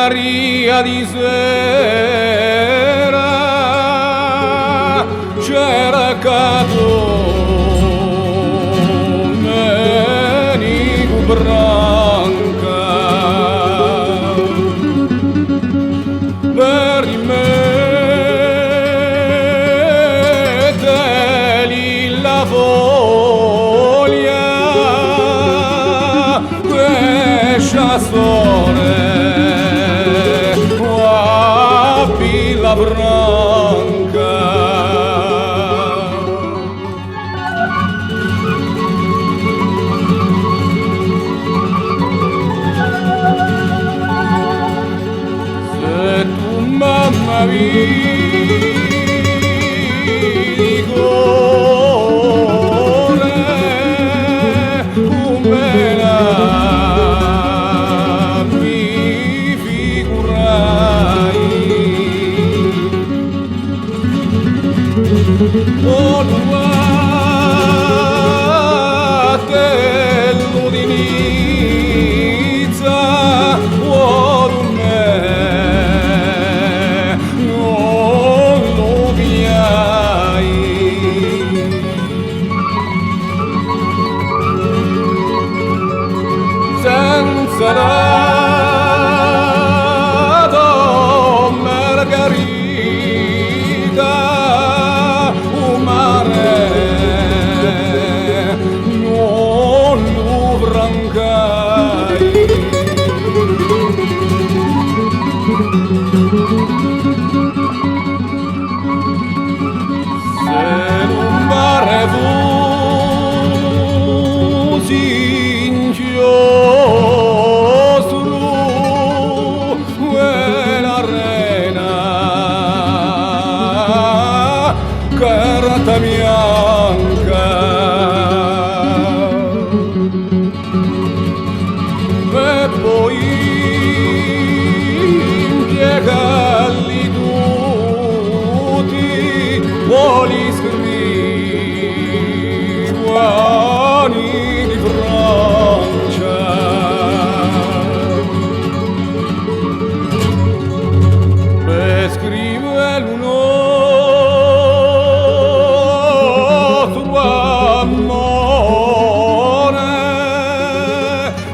Maria di sera c'era Domenico Branca per rimettergli la foglia questa storia la branca se tu mamma vedi cuore come la mi figurai oh fratello di Nizza oh me non lo viai senza la Margherita se non mare fusi inchiostro quella rena carta bianca e poi impiegarli tutti vuoli scrivani di Francia per scrivere un nostro amore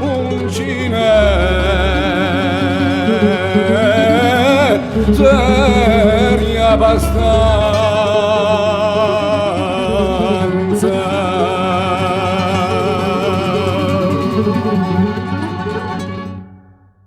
un seria abbastanza